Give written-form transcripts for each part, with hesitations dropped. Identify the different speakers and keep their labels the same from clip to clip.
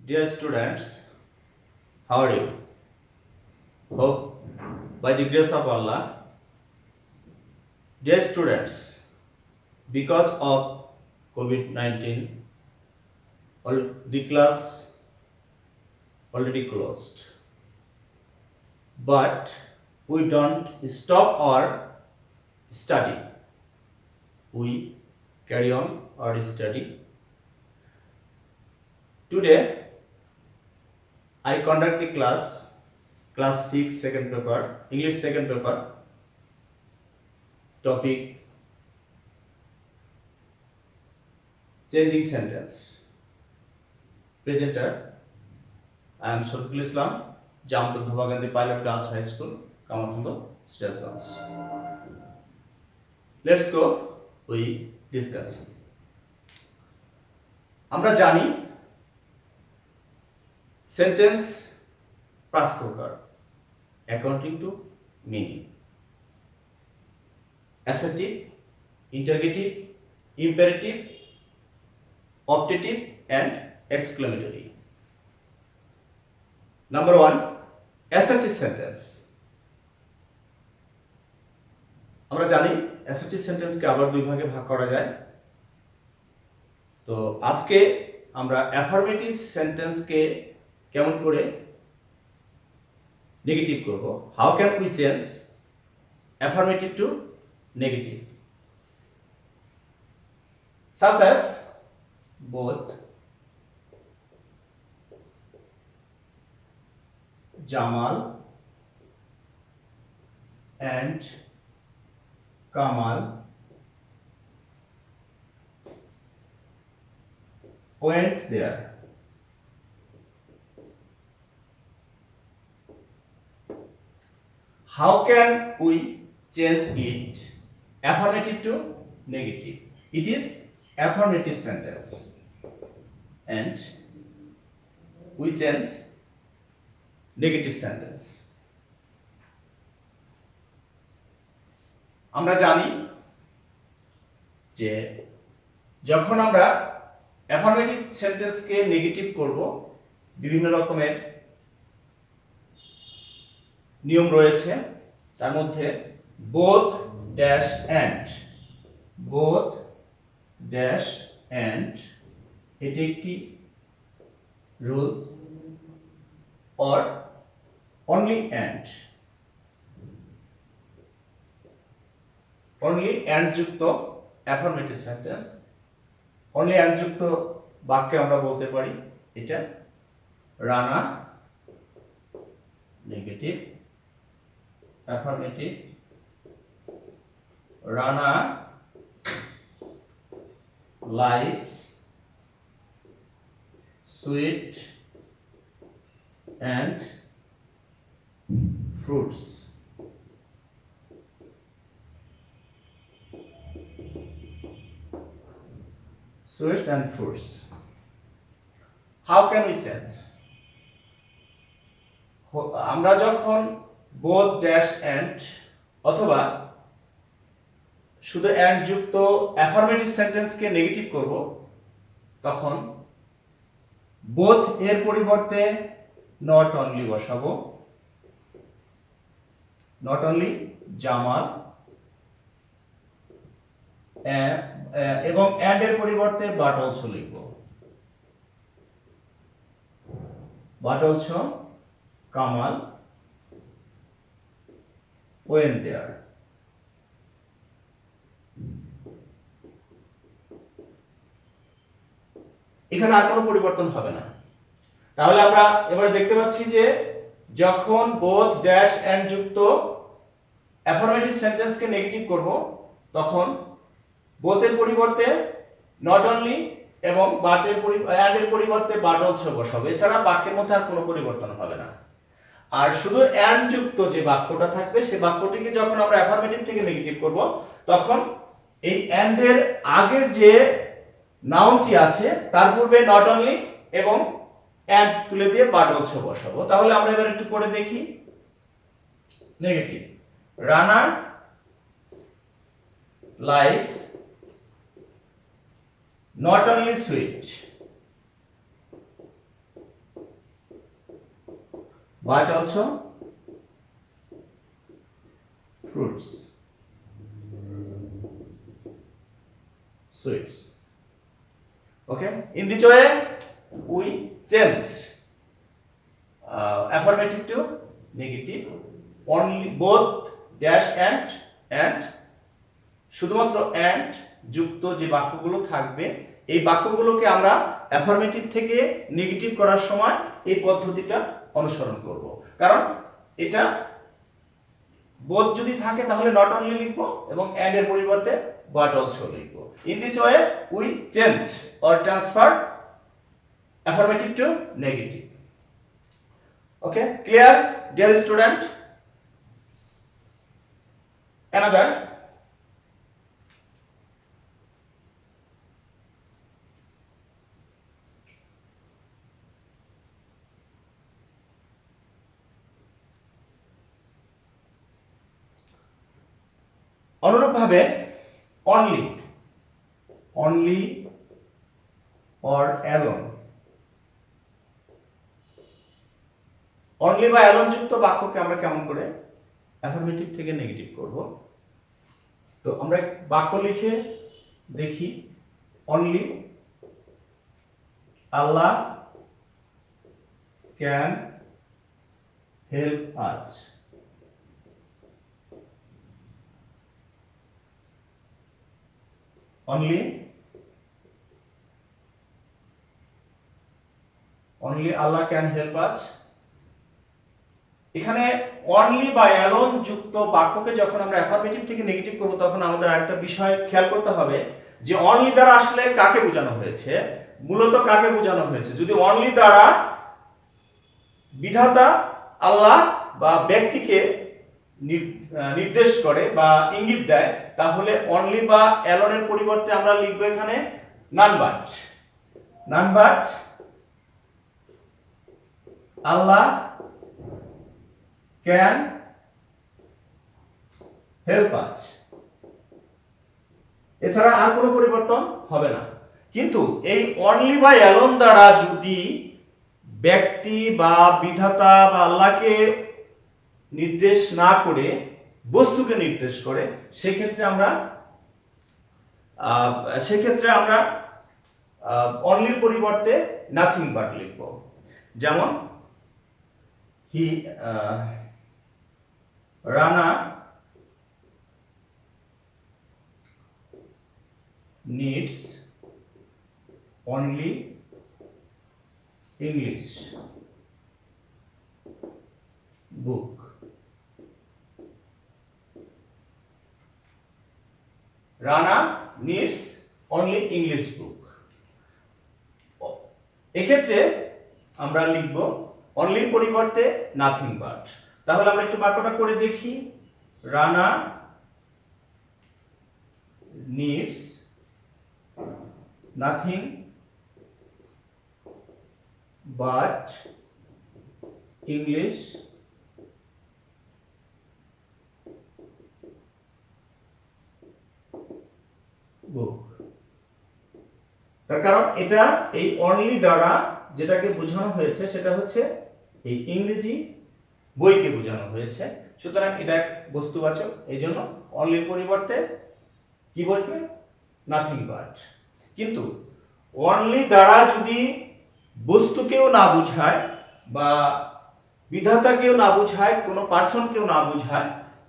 Speaker 1: Dear students, how are you? Hope by the grace of Allah. Dear students, because of COVID-19, the class already closed. But we don't stop our study. We carry on our study. Today, I conduct the class 6 second paper, English second paper, topic changing sentence. Presenter, I am Shafikul Islam, Jamrud Gandhi Pilot Girls High School, Kamathungo, Stajganj. Let's go, we discuss. আমরা জানি sentence পাঁচ প্রকার according to meaning: assertive, interrogative, imperative, optative and exclamatory. Number 1, assertive sentence. আমরা জানি assertive sentence কে আবার দুই ভাগে ভাগ করা যায়। তো আজকে আমরা affirmative sentence কে কেমন করে নেগেটিভ করব, how can we change affirmative to negative, such as both Jamal and Kamal went there. How can we change it affirmative to negative? It is affirmative sentence and we change negative sentence. আমরা জানি যে যখন আমরা affirmative sentence কে negative করব, বিভিন্ন রকমের নিয়ম রয়েছে। তার মধ্যে both dash and, both dash and এটি একটি rule, or only and, only and যুক্ত affirmative sentence, only and যুক্ত বাক্যে আমরা বলতে পারি এটা Rana negative, affirmative, Rana likes sweet and fruits. Sweets and fruits. How can we sense? আমরা যখন both dash and অথবা শুধু and যুক্ত affirmative sentence কে নেগেটিভ করব, তখন both এর পরিবর্তে not only বসাবো, not only জামাল, এবং and এর পরিবর্তে but also লিখব, but also Kamal went there. এখানে আর কোনো পরিবর্তন হবে না। তাহলে আমরা এবারে দেখতে পাচ্ছি যে যখন both dash and যুক্ত affirmative sentence কে নেগেটিভ করব, তখন both এর পরিবর্তে not only এবং but এর and এর পরিবর্তে but also বসাবো। এছাড়া বাক্যের মধ্যে আর কোনো পরিবর্তন হবে না। আর শুধু and যুক্ত যে বাক্যটা থাকবে, সেই বাক্যটিকে যখন আমরা অ্যাফার্মেটিভ থেকে নেগেটিভ করব, তখন এই and এর আগের যে নাউনটি আছে তার পূর্বে not only এবং and তুলে দিয়ে but also বসাবো। তাহলে আমরা এবার একটু পড়ে দেখি। Negative, Rana likes not only sweet but also fruits, sweets. Okay, in this way we change affirmative to negative only both dash and শুধুমাত্র and যুক্ত যে বাক্যগুলো থাকবে এই বাক্যগুলোকে আমরা অ্যাফার্মেটিভ থেকে নেগেটিভ করার সময় এই পদ্ধতিটা অনুসরণ করব কারণ এটা both যদি থাকে তাহলে not only লিখব এবং and এর পরিবর্তে but also লিখব in this way we change or transfer affirmative to negative. Okay, clear dear student? Another অনুরূপভাবে only or alone only বা alone যুক্ত বাক্যকে আমরা কেমন করে অ্যাফার্মেটিভ থেকে নেগেটিভ করব তো আমরা বাক্য লিখে দেখি only Allah can help us. Only Allah can help us. এখানে only বা alone যুক্ত বাক্যকে যখন আমরা অ্যাফার্মেটিভ থেকে নেগেটিভ করব তখন আমাদের আরেকটা বিষয় খেয়াল করতে হবে যে only দ্বারা আসলে কাকে বোঝানো হয়েছে মূলত কাকে বোঝানো হয়েছে যদি only দ্বারা বিধাতা আল্লাহ বা ব্যক্তিকে নির্দেশ করে বা ইঙ্গিত দেয় তাহলে only বা alone এর পরিবর্তে আমরা লিখব এখানে none but Allah can help us. এছাড়া আর কোনো পরিবর্তন হবে না কিন্তু এই only বা alone দ্বারা যদি ব্যক্তি বা বিধাতা বা আল্লাহকে নির্দেশ না করে বস্তুকে নির্দেশ করে সেক্ষেত্রে আমরা only এর পরিবর্তে nothing but লিখব যেমন Rana needs only English book. Rana needs only English book. এক্ষেত্রে আমরা লিখব only এর পরিবর্তে nothing but. তাহলে আমরা একটু বাক্যটা করে দেখি Rana needs nothing but English book. তার কারণ এটা এই only দ্বারা যেটাকে বোঝানো হয়েছে সেটা হচ্ছে এই ইংরেজি বইকে বোঝানো হয়েছে সুতরাং এটা বস্তুবাচক এইজন্য only এর পরিবর্তে কি বসবে nothing but কিন্তু only দ্বারা যদি বস্তুকেও না বোঝায় বা বিধাতাকেও না বোঝায় কোনো পার্সনকেও না বোঝায়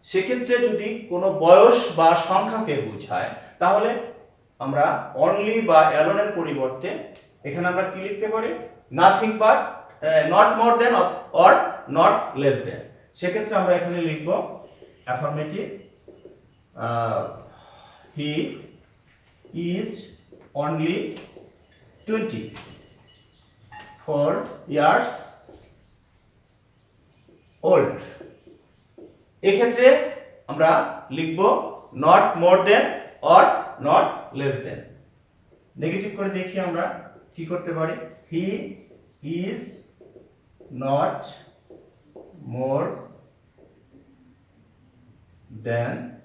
Speaker 1: সেক্ষেত্রে যদি কোনো বয়স বা সংখ্যাকে বোঝায় তাহলে আমরা only বা alone এর পরিবর্তে এখানে আমরা কি লিখতে পারি nothing but not more than or not less than সেক্ষেত্রে আমরা এখানে লিখব affirmative he is only 24 years old এক্ষেত্রে আমরা লিখব not more than or not less than negative করে দেখি আমরা কি করতে পারি he is not more than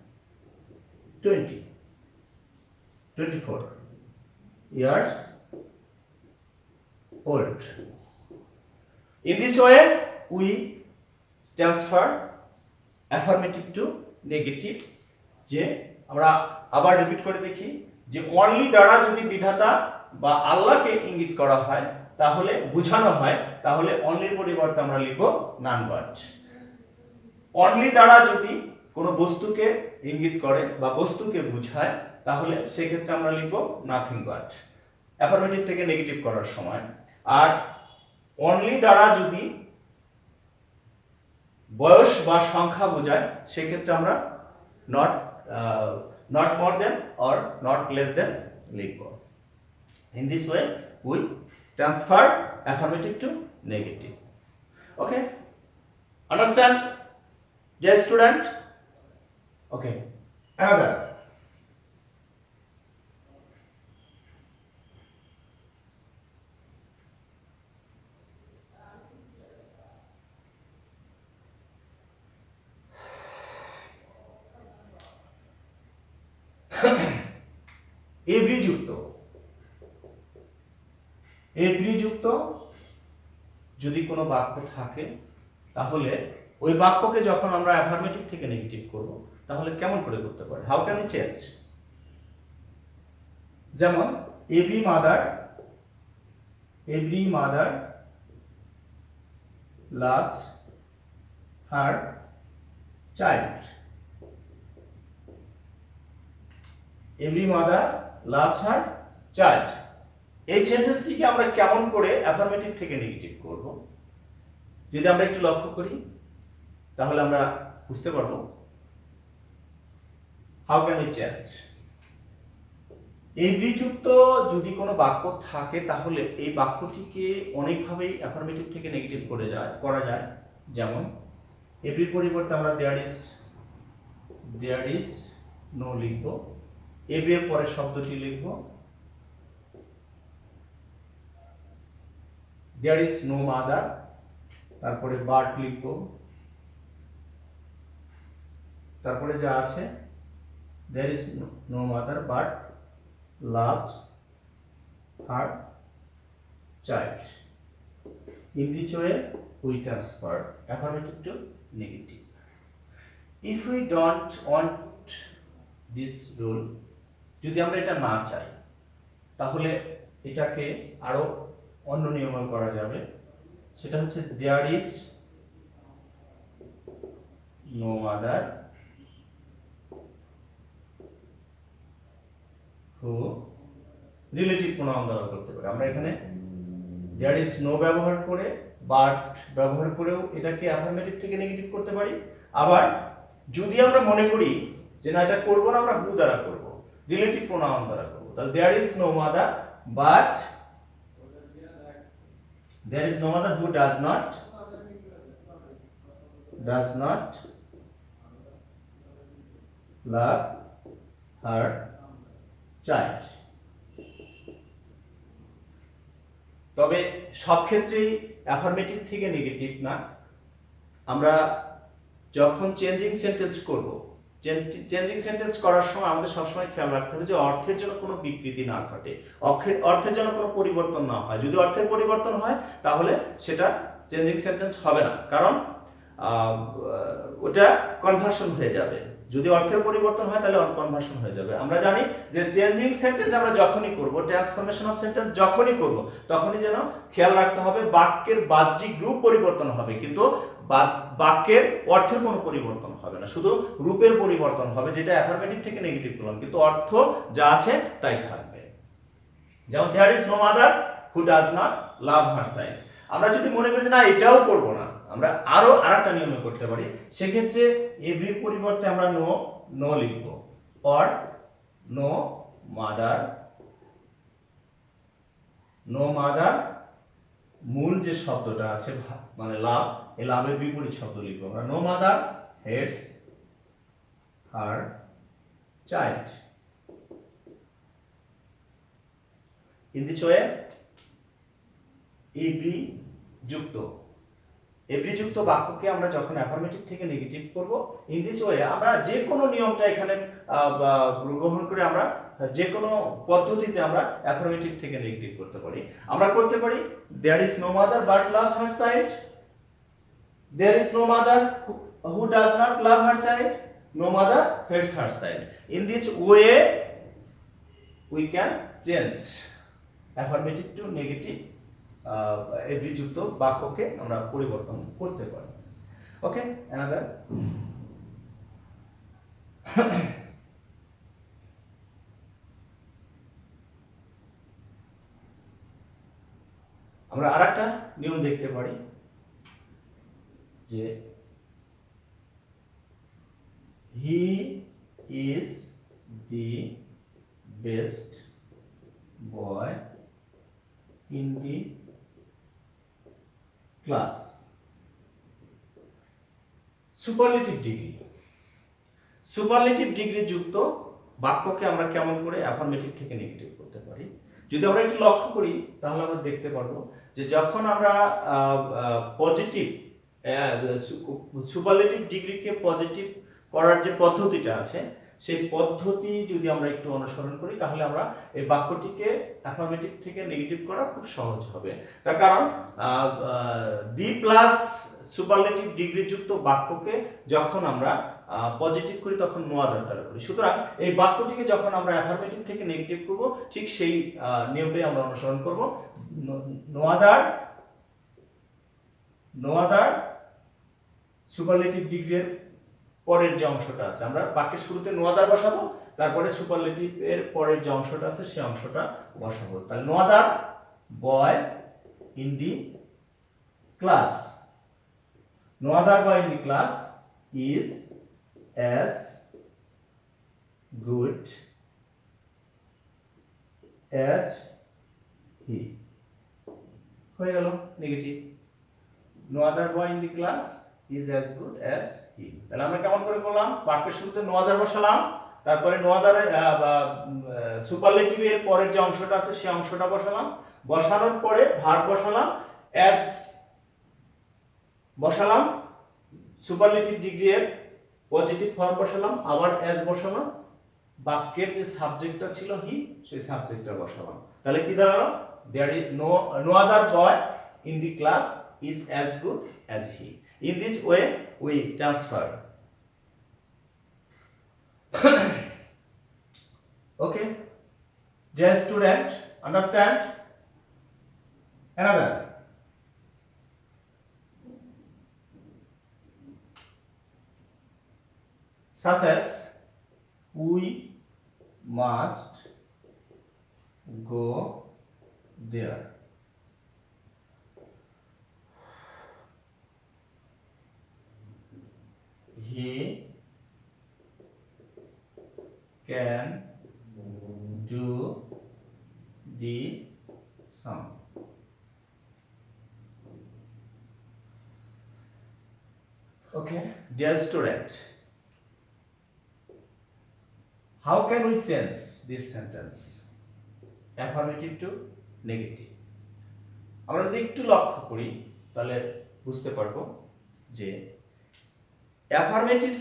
Speaker 1: 24 years old. In this way we transfer affirmative two negative, যে আমরা আবার রিপিট করে দেখি যে অনলি দ্বারা যদি বিধাতা বা আল্লাহকে ইঙ্গিত করা হয় তাহলে বোঝানো হয়, তাহলে অনলির পরিবর্তে আমরা লিখব নান বাট। অনলি দ্বারা যদি কোনো বস্তুকে ইঙ্গিত করে বা বস্তুকে বোঝায় তাহলে সেক্ষেত্রে আমরা লিখব নাথিং বাট অ্যাফার্মেটিভ থেকে নেগেটিভ করার সময়। আর অনলি দ্বারা যদি বয়স বা সংখ্যা বোঝায় সেক্ষেত্রে আমরা not more than or not less than লিখব। In this way we transfer affirmative to negative. Okay, understand dear student? Okay, another. Every যুক্ত যদি কোনো বাক্য থাকে তাহলে ওই বাক্যকে যখন আমরা অ্যাফার্মেটিভ থেকে নেগেটিভ করব তাহলে কেমন করে করতে পারি, হাউ ক্যান উই চেঞ্জ? যেমন every mother loves her child. Every mother loves her child, এই সেন্টেন্সটিকে আমরা কেমন করে অ্যাফার্মেটিভ থেকে নেগেটিভ করব যদি আমরা একটু লক্ষ্য করি তাহলে আমরা বুঝতে পারবো how can we change. Every যুক্ত যদি কোনো বাক্য থাকে তাহলে এই বাক্যটিকে অনেকভাবেই অ্যাফার্মেটিভ থেকে নেগেটিভ করা যায়। যেমন এভরির পরিবর্তে আমরা দেয়ার ইজ নো লিখব, এভরি এর পরে শব্দটি লিখব দেয়ার ইজ নো মাদার, তারপরে বাট লিখব, তারপরে যা আছে there is no mother but loves her child. In which way we transfer affirmative to negative. If we don't want this rule, যদি আমরা এটা না চাই তাহলে এটাকে আরো অন্য নিয়মে করা যাবে, সেটা হচ্ছে there is no other who relative pronoun দ্বারা করতে পারি। আমরা এখানে there is no ব্যবহার করে but ব্যবহার করেও এটাকে অ্যাফার্মেটিভ থেকে নেগেটিভ করতে পারি। আবার যদি আমরা মনে করি যে না এটা করব না, আমরা who দ্বারা করব, রিলেটিভ প্রোনাউন দ্বারা করব, তাহলে there is no mother but there is no mother who does not love her child. তবে সব ক্ষেত্রেই অ্যাফার্মেটিভ থেকে নেগেটিভ না। আমরা যখন চেঞ্জিং সেন্টেন্স করব, চেঞ্জিং সেন্টেন্স করার সময় আমাদের সবসময় খেয়াল রাখতে হবে যে অর্থের যেন কোনো বিকৃতি না ঘটে, অর্থের যেন কোনো পরিবর্তন না হয়। যদি অর্থের পরিবর্তন হয় তাহলে সেটা চেঞ্জিং সেন্টেন্স হবে না, কারণ ওটা কনভার্সন হয়ে যাবে। যদি অর্থের পরিবর্তন হয় তাহলে কনভার্সন হয়ে যাবে। আমরা জানি যে চেঞ্জিং সেন্টেন্স আমরা যখনই করব, ট্রান্সফরমেশন অফ সেন্টেন্স যখনই করব, তখনই যেন খেয়াল রাখতে হবে বাক্যের বাহ্যিক রূপ পরিবর্তন হবে কিন্তু বাক্যের অর্থের কোনো পরিবর্তন হবে না, শুধু রূপের পরিবর্তন হবে, যেটা অ্যাফার্মেটিভ থেকে নেগেটিভ করলাম, কিন্তু অর্থ যা আছে তাই থাকবে। যেমন there is no mother who does not love her child। আমরা যদি মনে করি যে না এটাও করব না, আমরা আরো আরেকটা নিয়মে করতে পারি। সেক্ষেত্রে এভরির পরিবর্তে আমরা নো লিখব, অর নো মাদার মূল যে শব্দটা আছে মানে লাভ, এই লাভের বিপরীত শব্দ লিখব আমরা no mother hates her child. In this way every যুক্ত বাক্যকে আমরা যখন অ্যাফার্মেটিভ থেকে নেগেটিভ করব, ইন দিস ওয়ে আমরা যে কোনো নিয়মটা এখানে গ্রহণ করে আমরা যে কোনো পদ্ধতিতে আমরা অ্যাফার্মেটিভ থেকে নেগেটিভ করতে পারি। আমরা করতে পারি there is no mother but loves her child, there is no mother who does not love her child, no mother hates her child. In this way we can change affirmative to negative every যুক্ত বাক্যকে আমরা পরিবর্তন করতে পারি। ওকে, another আমরা আরেকটা নিয়ম দেখতে পারি যে he is the best boy in the class. Superlative degree, superlative degree যুক্ত বাক্যকে আমরা কেমন করে অ্যাফার্মেটিভ থেকে নেগেটিভ করতে পারি যদি আমরা একটু লক্ষ্য করি তাহলে আমরা দেখতে পারবো যে যখন আমরা পজিটিভ সুপারলেটিভ ডিগ্রিকে পজিটিভ করার যে পদ্ধতিটা আছে সেই পদ্ধতি যদি আমরা একটু অনুসরণ করি তাহলে আমরা এই বাক্যটিকে অ্যাফার্মেটিভ থেকে নেগেটিভ করা খুব সহজ হবে। তার কারণ দি প্লাস সুপারলেটিভ ডিগ্রি যুক্ত বাক্যকে যখন আমরা পজিটিভ করি তখন নো আদার দ্বারা করি। সুতরাং এই বাক্যটিকে যখন আমরা অ্যাফার্মেটিভ থেকে নেগেটিভ করব ঠিক সেই নিয়মটাই আমরা অনুসরণ করব। নো আদার সুপারলেটিভ ডিগ্রির পরের যে অংশটা আছে আমরা বাক্যের শুরুতে নো আদার বসাবো, তারপরে সুপারলেটিভ এর পরের যে অংশটা আছে সেই অংশটা বসাবো। তাহলে no other boy in the class, no other boy in the class is as good as he. হয়ে গেল negative. no other boy in the class is as good as he. তাহলে আমরা কেমন করে করলাম, বাক্যের শুরুতে no other বসালাম, তারপরে no other সুপারলেটিভ এর পরের যে অংশটা আছে সেই অংশটা বসালাম, বসানোর পরে ভার্ব বসালাম, as বসালাম, সুপারলেটিভ ডিগ্রি এর পজিটিভ ফর্ম বসালাম, আবার অ্যাজ বসালাম, বাক্যের যে সাবজেক্টটা ছিল হি সেই সাবজেক্টটা বসালাম। তাহলে কি দাঁড়ালো, there is no other boy in the class is as good as he. In this way we transfer. Okay dear student, understand? another such as we must go there, he can do the sum. Okay, dear student, how can we change this sentence affirmative to negative? আমরা যদি একটু লক্ষ্য করি তাহলে বুঝতে পারবো যে affirmative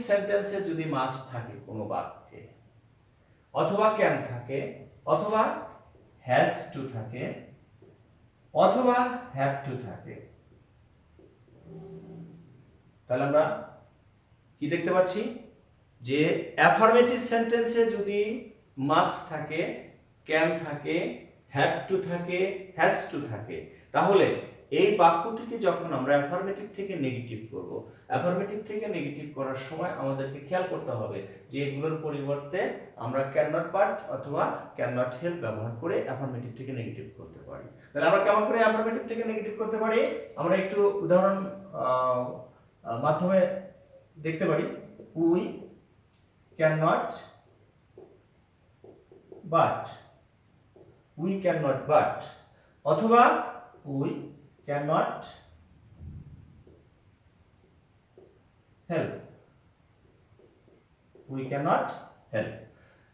Speaker 1: সেন্টেন্সে যদি মাস্ট থাকে কোনো বাক্যে, অথবা ক্যান থাকে, অথবা হ্যাজ টু থাকে, অথবা হ্যাভ টু থাকে, তাহলে আমরা কি দেখতে পাচ্ছি যে অ্যাফার্মেটিভ সেন্টেন্সে যদি মাস্ট থাকে, ক্যান থাকে, হ্যাভ টু থাকে, হ্যাজ টু থাকে, তাহলে এই বাক্যটিকে যখন আমরা অ্যাফার্মেটিভ থেকে নেগেটিভ করব, অ্যাফার্মেটিভ থেকে নেগেটিভ করার সময় আমাদেরকে খেয়াল করতে হবে যে এগুলোর পরিবর্তে আমরা ক্যান নট বাট অথবা ক্যান নট হেল্প ব্যবহার করে অ্যাফার্মেটিভ থেকে নেগেটিভ করতে পারি। তাহলে আমরা কেমন করে অ্যাফার্মেটিভ থেকে নেগেটিভ করতে পারি আমরা একটু উদাহরণ মাধ্যমে দেখতে পারি। We can not but, we can not but, অথবা we can not help, we can not help.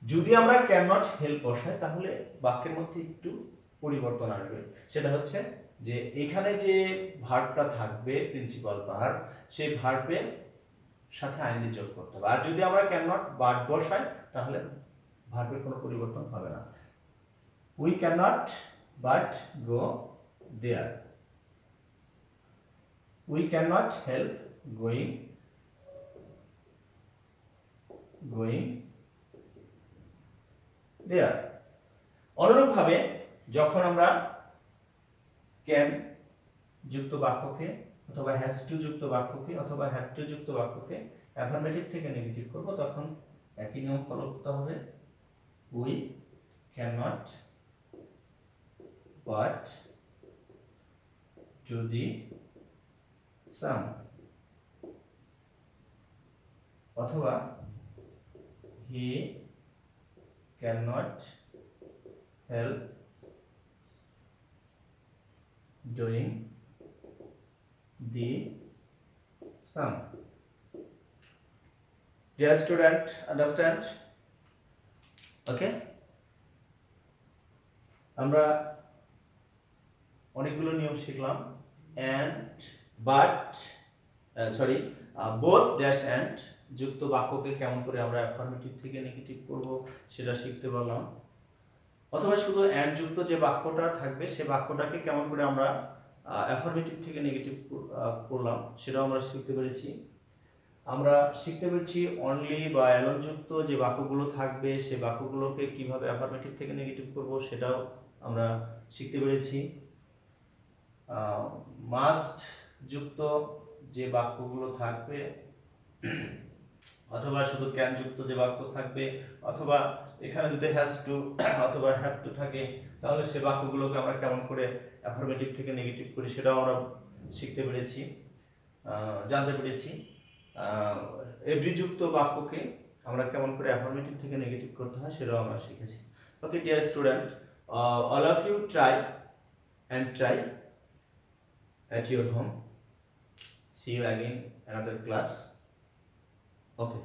Speaker 1: যদি আমরা ক্যান নট হেল্প বসাই তাহলে বাক্যের মধ্যে একটু পরিবর্তন আসবে, সেটা হচ্ছে যে এখানে যে ভার্বটা থাকবে প্রিন্সিপাল ভার্ব, সেই ভার্বের সাথে আইএনজি যোগ করতে হবে। আর যদি আমরা ক্যান নট বাট বসাই তাহলে ভার্বের কোনো পরিবর্তন হবে না। We can not but go there, we can not help going there. অনুরূপভাবে যখন আমরা ক্যান যুক্ত বাক্যকে অথবা হ্যাজ টু যুক্ত বাক্যকে অথবা হ্যাভ টু যুক্ত বাক্যকে অ্যাফার্মেটিভ থেকে নেগেটিভ করব, তখন একই নিয়ম ফলো করতে হবে। We can not but to the sum, অথবা he can not help doing the sum. Dear student, understand? Okay? আমরা অনেকগুলো নিয়ম শিখলাম। and but both dash and যুক্ত বাক্যকে কেমন করে আমরা অ্যাফার্মেটিভ থেকে নেগেটিভ করব সেটা শিখতে পারলাম, অথবা শুধু and যুক্ত যে বাক্যটা থাকবে সে বাক্যটাকে কেমন করে আমরা অ্যাফার্মেটিভ থেকে নেগেটিভ করলাম সেটাও আমরা শিখতে পেরেছি। আমরা শিখতে পেরেছি অনলি বা অ্যালোন যুক্ত যে বাক্যগুলো থাকবে সে বাক্যগুলোকে কিভাবে অ্যাফার্মেটিভ থেকে নেগেটিভ করব সেটাও আমরা শিখতে পেরেছি। মাস্ট যুক্ত যে বাক্যগুলো থাকবে অথবা শুধু ক্যান যুক্ত যে বাক্য থাকবে অথবা এখানে যদি হ্যাজ টু অথবা হ্যাভ টু থাকে তাহলে সে বাক্যগুলোকে আমরা কেমন করে অ্যাফার্মেটিভ থেকে নেগেটিভ করি সেটাও আমরা শিখতে পেরেছি, জানতে পেরেছি। এভরি যুক্ত বাক্যকে আমরা কেমন করে অ্যাফার্মেটিভ থেকে নেগেটিভ করতে হয় সেটাও আমরা শিখেছি। ওকে dear student, all of you try at your home. See you again another class. Okay.